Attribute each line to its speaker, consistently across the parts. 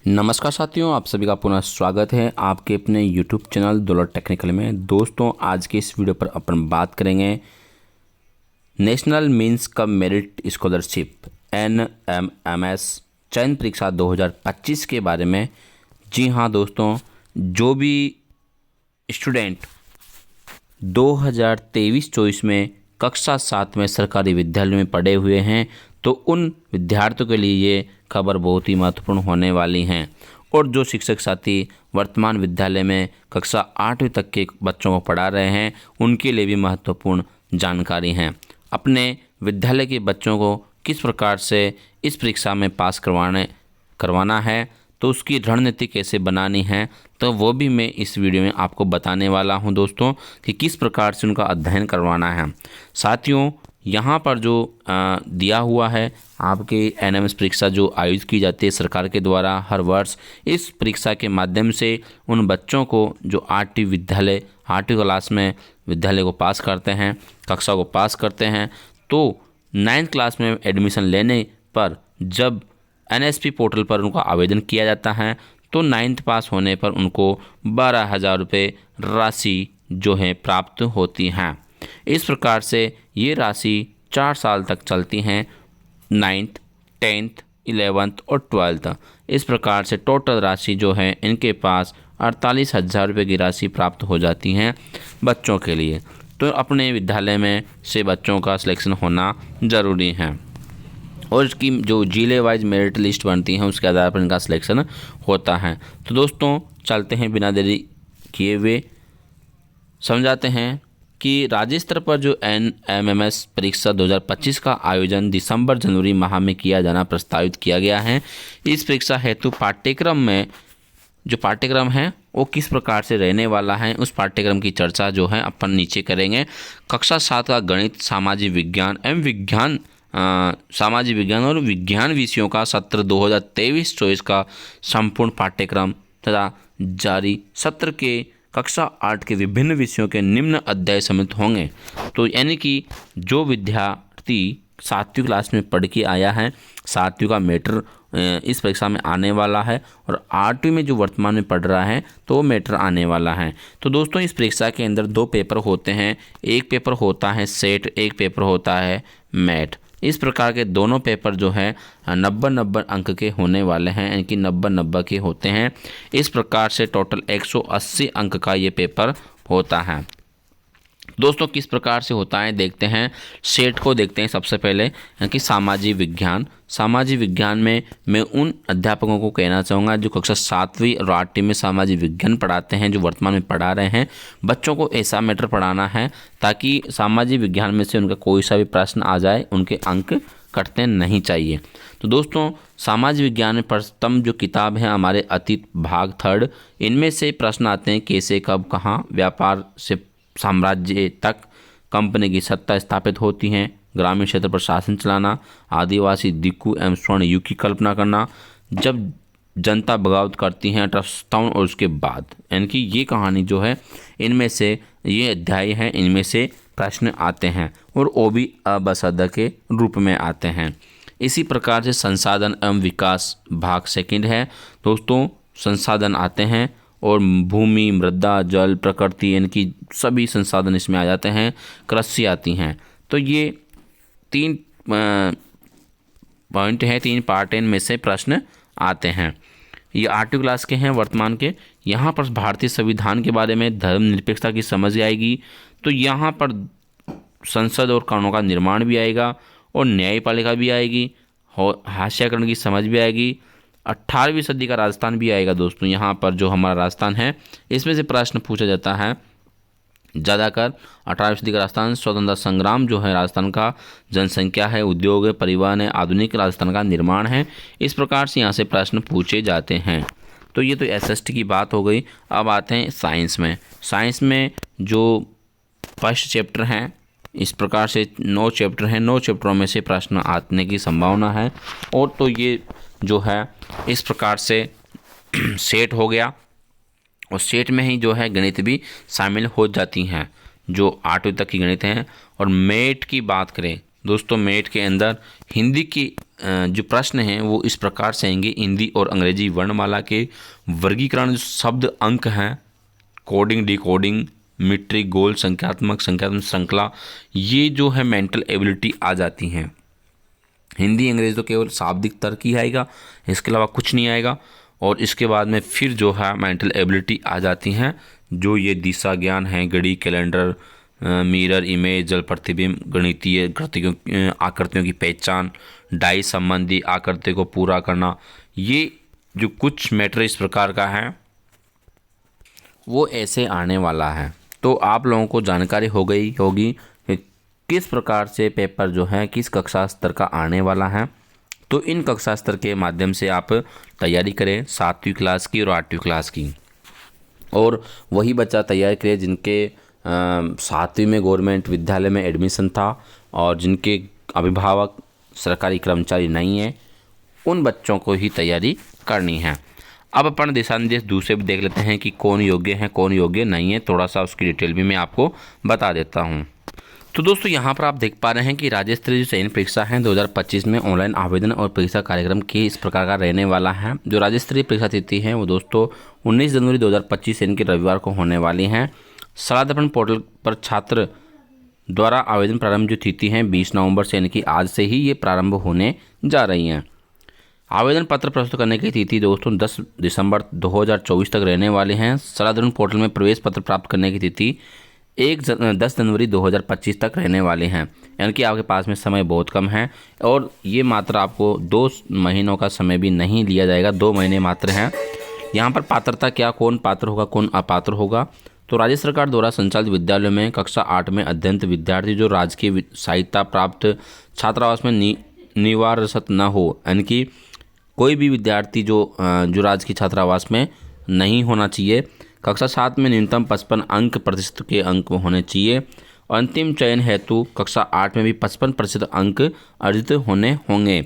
Speaker 1: नमस्कार साथियों, आप सभी का पुनः स्वागत है आपके अपने YouTube चैनल दुलट टेक्निकल में। दोस्तों, आज के इस वीडियो पर अपन बात करेंगे national means cum merit scholarship NMMS चयन परीक्षा 2025 के बारे में। जी हाँ दोस्तों, जो भी स्टूडेंट 2023-24 में कक्षा 7 में सरकारी विद्यालय में पढ़े हुए हैं, तो उन विद्यार्थियों के लिए ये खबर बहुत ही महत्वपूर्ण होने वाली हैं। और जो शिक्षक साथी वर्तमान विद्यालय में कक्षा 8वीं तक के बच्चों को पढ़ा रहे हैं, उनके लिए भी महत्वपूर्ण जानकारी हैं। अपने विद्यालय के बच्चों को किस प्रकार से इस परीक्षा में पास करवाना है, तो उसकी रणनीति कैसे बनानी है, तो वो भी मैं इस वीडियो में आपको बताने वाला हूं दोस्तों, कि किस प्रकार से उनका अध्ययन करवाना है। साथियों, यहाँ पर जो दिया हुआ है आपके NMS परीक्षा जो आयोजित की जाती है सरकार के द्वारा हर वर्ष, इस परीक्षा के माध्यम से उन बच्चों को जो 8वीं क्लास में विद्यालय को पास करते हैं, कक्षा को पास करते हैं, तो 9th क्लास में एडमिशन लेने पर जब NSP पोर्टल पर उनका आवेदन किया जाता है, तो 9th पास होने पर उनको 12,000 रुपये राशि जो है प्राप्त होती हैं। इस प्रकार से ये राशि 4 साल तक चलती हैं, 9th, 10th, 11th और 12th। इस प्रकार से टोटल राशि जो है इनके पास 48,000 रुपये की राशि प्राप्त हो जाती हैं बच्चों के लिए। तो अपने विद्यालय में से बच्चों का सिलेक्शन होना ज़रूरी है, और इसकी जो जिले वाइज मेरिट लिस्ट बनती है उसके आधार पर इनका सिलेक्शन होता है। तो दोस्तों, चलते हैं बिना देरी किए हुए, समझाते हैं कि राज्य स्तर पर जो NMMS परीक्षा 2025 का आयोजन दिसंबर-जनवरी माह में किया जाना प्रस्तावित किया गया है। इस परीक्षा हेतु पाठ्यक्रम है वो किस प्रकार से रहने वाला है, उस पाठ्यक्रम की चर्चा जो है अपन नीचे करेंगे। कक्षा 7 का गणित, सामाजिक विज्ञान और विज्ञान विषयों का सत्र 2023-24 का संपूर्ण पाठ्यक्रम तथा जारी सत्र के कक्षा 8 के विभिन्न विषयों के निम्न अध्याय सम्मिलित होंगे। तो यानी कि जो विद्यार्थी 7वीं क्लास में पढ़ के आया है, 7वीं का मैटर इस परीक्षा में आने वाला है, और 8वीं में जो वर्तमान में पढ़ रहा है तो वो मैटर आने वाला है। तो दोस्तों, इस परीक्षा के अंदर 2 पेपर होते हैं, एक पेपर होता है सेट, एक पेपर होता है मैट। इस प्रकार के दोनों पेपर जो है 90 अंक के होने वाले हैं, यानी कि 90 के होते हैं। इस प्रकार से टोटल 180 अंक का ये पेपर होता है। दोस्तों, किस प्रकार से होता है देखते हैं। सेट को देखते हैं सबसे पहले, कि सामाजिक विज्ञान में मैं उन अध्यापकों को कहना चाहूँगा जो कक्षा 7वीं और 8वीं में सामाजिक विज्ञान पढ़ाते हैं, जो वर्तमान में पढ़ा रहे हैं, बच्चों को ऐसा मैटर पढ़ाना है ताकि सामाजिक विज्ञान में से उनका कोई सा भी प्रश्न आ जाए, उनके अंक कटते नहीं चाहिए। तो दोस्तों, सामाजिक विज्ञान में प्रथम जो किताब है हमारे अतीत भाग 3, इनमें से प्रश्न आते हैं कैसे, कब, कहाँ, व्यापार से साम्राज्य तक कंपनी की सत्ता स्थापित होती हैं, ग्रामीण क्षेत्र पर शासन चलाना, आदिवासी, दिक्कू एवं स्वर्ण युग की कल्पना करना, जब जनता बगावत करती हैं, ट्रस्टाउन और उसके बाद, यानी कि ये कहानी जो है इनमें से ये अध्याय हैं, इनमें से प्रश्न आते हैं और वो भी अबसद के रूप में आते हैं। इसी प्रकार से संसाधन एवं विकास भाग 2 है। दोस्तों, संसाधन आते हैं और भूमि, मृदा, जल, प्रकृति, यानी कि सभी संसाधन इसमें आ जाते हैं, कृषि आती हैं। तो ये 3 पॉइंट है, 3 पार्ट में से प्रश्न आते हैं। ये 8वीं क्लास के हैं वर्तमान के। यहाँ पर भारतीय संविधान के बारे में, धर्मनिरपेक्षता की समझ आएगी, तो यहाँ पर संसद और कानूनों का निर्माण भी आएगा, और न्यायपालिका भी आएगी, हास्याकरण की समझ भी आएगी, 18वीं सदी का राजस्थान भी आएगा। दोस्तों, यहाँ पर जो हमारा राजस्थान है इसमें से प्रश्न पूछा जाता है ज़्यादातर। 18वीं सदी का राजस्थान, स्वतंत्रता संग्राम जो है राजस्थान का, जनसंख्या है, उद्योग है, परिवहन है, आधुनिक राजस्थान का निर्माण है। इस प्रकार से यहाँ से प्रश्न पूछे जाते हैं। तो ये तो SST की बात हो गई। अब आते हैं साइंस में जो फर्स्ट चैप्टर हैं, इस प्रकार से 9 चैप्टर हैं, 9 चैप्टरों में से प्रश्न आने की संभावना है। और तो ये जो है इस प्रकार से सेट हो गया, और सेट में ही जो है गणित भी शामिल हो जाती हैं, जो 8वीं तक की गणित हैं। और मेट की बात करें दोस्तों, मेट के अंदर हिंदी की जो प्रश्न हैं वो इस प्रकार से आएंगे। हिंदी और अंग्रेजी वर्णमाला के वर्गीकरण, जो शब्द अंक हैं, कोडिंग, डिकोडिंग, मीट्रिक, गोल, संख्यात्मक श्रृंखला, ये जो है मेंटल एबिलिटी आ जाती हैं। हिंदी अंग्रेजी तो केवल शाब्दिक तर्क ही आएगा, इसके अलावा कुछ नहीं आएगा। और इसके बाद में फिर जो है मेंटल एबिलिटी आ जाती हैं, जो ये दिशा ज्ञान है, घड़ी, कैलेंडर, मिरर इमेज, जल प्रतिबिंब, गणितीय आकृतियों की पहचान, डाई संबंधी आकृति को पूरा करना, ये जो कुछ मैटर इस प्रकार का है वो ऐसे आने वाला है। तो आप लोगों को जानकारी हो गई होगी कि किस प्रकार से पेपर जो है किस कक्षा स्तर का आने वाला है। तो इन कक्षा स्तर के माध्यम से आप तैयारी करें 7वीं क्लास की और 8वीं क्लास की, और वही बच्चा तैयारी करे जिनके 7वीं में गवर्नमेंट विद्यालय में एडमिशन था और जिनके अभिभावक सरकारी कर्मचारी नहीं है, उन बच्चों को ही तैयारी करनी है। अब अपन दिशा निर्देश दूसरे भी देख लेते हैं कि कौन योग्य है कौन योग्य नहीं है, थोड़ा सा उसकी डिटेल भी मैं आपको बता देता हूँ। तो दोस्तों यहाँ पर आप देख पा रहे हैं कि राज्य स्तरीय जो चयन परीक्षा है 2025 में ऑनलाइन आवेदन और परीक्षा कार्यक्रम के इस प्रकार का रहने वाला है। जो राज्य स्तरीय परीक्षा तिथि है वो दोस्तों 19 जनवरी 2025 यानी कि रविवार को होने वाली हैं। सलाह दर्पण पोर्टल पर छात्र द्वारा आवेदन प्रारंभ जो तिथि है 20 नवंबर से यानी कि आज से ही ये प्रारंभ होने जा रही हैं। आवेदन पत्र प्रस्तुत करने की तिथि दोस्तों 10 दिसंबर 2024 तक रहने वाली हैं। सलाह दर्पण पोर्टल में प्रवेश पत्र प्राप्त करने की तिथि 10 जनवरी 2025 तक रहने वाले हैं, यानी कि आपके पास में समय बहुत कम है। और ये मात्र आपको 2 महीनों का समय भी नहीं लिया जाएगा, 2 महीने मात्र हैं। यहाँ पर पात्रता क्या, कौन पात्र होगा कौन अपात्र होगा। तो राज्य सरकार द्वारा संचालित विद्यालयों में कक्षा 8 में अध्ययनरत विद्यार्थी जो राजकीय सहायता प्राप्त छात्रावास में निवासरत न हो, यानी कि कोई भी विद्यार्थी जो राजकीय छात्रावास में नहीं होना चाहिए। कक्षा 7 में न्यूनतम 55 अंक प्रतिशत के अंक होने चाहिए। और अंतिम चयन हेतु कक्षा 8 में भी 55% अंक अर्जित होने होंगे।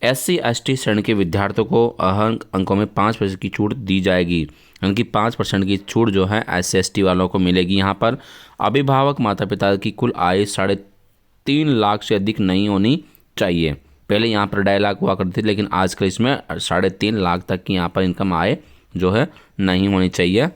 Speaker 1: SC ST श्रेणी के विद्यार्थियों को अंकों में 5% की छूट दी जाएगी, यानी कि 5% की छूट जो है SC ST वालों को मिलेगी। यहाँ पर अभिभावक माता पिता की कुल आय 3.5 लाख से अधिक नहीं होनी चाहिए। पहले यहाँ पर 2.5 लाख हुआ करती थी, लेकिन आजकल इसमें 3.5 लाख तक की यहाँ पर इनकम आय जो है नहीं होनी चाहिए।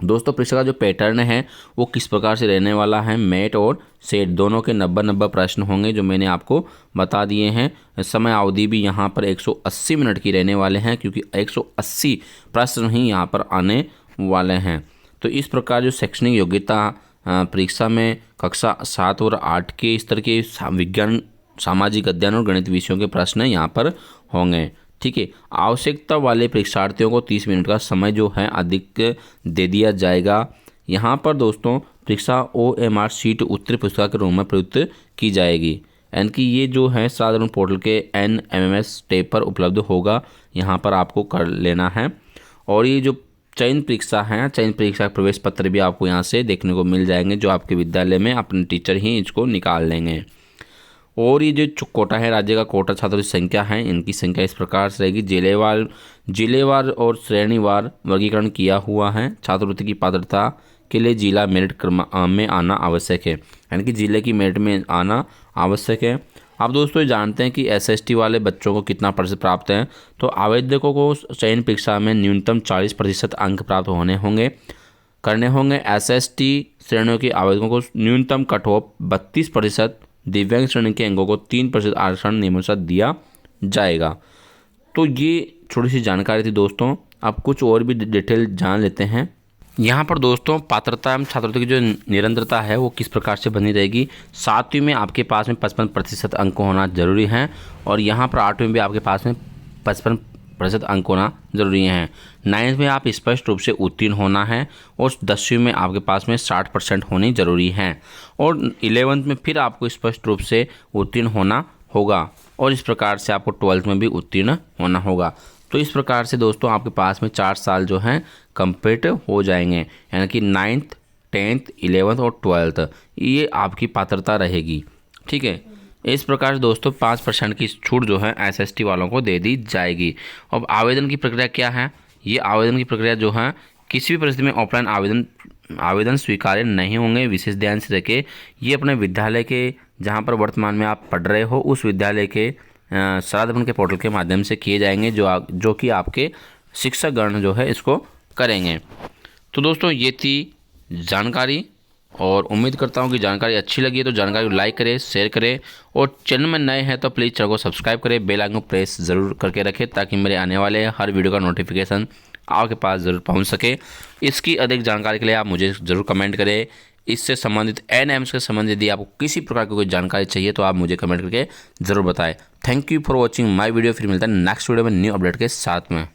Speaker 1: दोस्तों परीक्षा का जो पैटर्न है वो किस प्रकार से रहने वाला है, मेट और सेट दोनों के 90 प्रश्न होंगे जो मैंने आपको बता दिए हैं। समय अवधि भी यहाँ पर 180 मिनट की रहने वाले हैं, क्योंकि 180 प्रश्न ही यहाँ पर आने वाले हैं। तो इस प्रकार जो शैक्षणिक योग्यता परीक्षा में कक्षा 7 और 8 के स्तर के विज्ञान, सामाजिक अध्ययन और गणित विषयों के प्रश्न यहाँ पर होंगे। ठीक है, आवश्यकता वाले परीक्षार्थियों को 30 मिनट का समय जो है अधिक दे दिया जाएगा। यहाँ पर दोस्तों परीक्षा OMR शीट उत्तरी पुस्तिका के रूप में प्रयुक्त की जाएगी, यानी कि ये जो है साधारण पोर्टल के NMMS टैब पर उपलब्ध होगा, यहाँ पर आपको कर लेना है। और ये जो चयन परीक्षा है, चयन परीक्षा प्रवेश पत्र भी आपको यहाँ से देखने को मिल जाएंगे, जो आपके विद्यालय में अपने टीचर ही इसको निकाल लेंगे। और ये जो कोटा है, राज्य का कोटा छात्रों की संख्या है, इनकी संख्या इस प्रकार से रहेगी। जिलेवार और श्रेणीवार वर्गीकरण किया हुआ है। छात्रवृत्ति की पात्रता के लिए जिला मेरिट क्रम में आना आवश्यक है, यानी कि जिले की मेरिट में आना आवश्यक है। आप दोस्तों ये जानते हैं कि SST वाले बच्चों को कितना प्रतिशत प्राप्त है। तो आवेदकों को चयन परीक्षा में न्यूनतम 40% अंक प्राप्त करने होंगे। SST श्रेणियों के आवेदकों को न्यूनतम कट ऑफ 32%, दिव्यांग श्रेणी के अंकों को 3% आरक्षण नियमानुसार दिया जाएगा। तो ये छोटी सी जानकारी थी दोस्तों। अब कुछ और भी डिटेल जान लेते हैं। यहाँ पर दोस्तों पात्रता एवं छात्रवृत्ति की जो निरंतरता है वो किस प्रकार से बनी रहेगी। 7वीं में आपके पास में 55% अंक होना जरूरी है, और यहाँ पर 8वीं में भी आपके पास में 55% अंक होना जरूरी है। 9th में आप स्पष्ट रूप से उत्तीर्ण होना है, और 10वीं में आपके पास में 60% होनी जरूरी है, और 11th में फिर आपको स्पष्ट रूप से उत्तीर्ण होना होगा, और इस प्रकार से आपको 12th में भी उत्तीर्ण होना होगा। तो इस प्रकार से दोस्तों आपके पास में 4 साल जो हैं कंप्लीट हो जाएंगे, यानी कि 9th 10th 11th और 12th ये आपकी पात्रता रहेगी। ठीक है, इस प्रकार से दोस्तों 5% की छूट जो है SST वालों को दे दी जाएगी। अब आवेदन की प्रक्रिया क्या है, ये आवेदन की प्रक्रिया जो है किसी भी परिस्थिति में ऑफलाइन आवेदन स्वीकार्य नहीं होंगे। विशेष ध्यान से रखें, ये अपने विद्यालय के जहाँ पर वर्तमान में आप पढ़ रहे हो उस विद्यालय के श्राद्ध के पोर्टल के माध्यम से किए जाएंगे, जो कि आपके शिक्षकगण जो है इसको करेंगे। तो दोस्तों ये थी जानकारी, और उम्मीद करता हूँ कि जानकारी अच्छी लगी है तो जानकारी को लाइक करें, शेयर करें, और चैनल में नए हैं तो प्लीज़ चैनल को सब्सक्राइब करें, बेल आइकन को प्रेस ज़रूर करके रखें ताकि मेरे आने वाले हर वीडियो का नोटिफिकेशन आपके पास ज़रूर पहुँच सके। इसकी अधिक जानकारी के लिए आप मुझे ज़रूर कमेंट करें। इससे संबंधित NMS के संबंधित यदि आपको किसी प्रकार की कोई जानकारी चाहिए तो आप मुझे कमेंट करके ज़रूर बताएं। Thank you for watching my video. फिर मिलता है नेक्स्ट वीडियो में न्यू अपडेट के साथ में।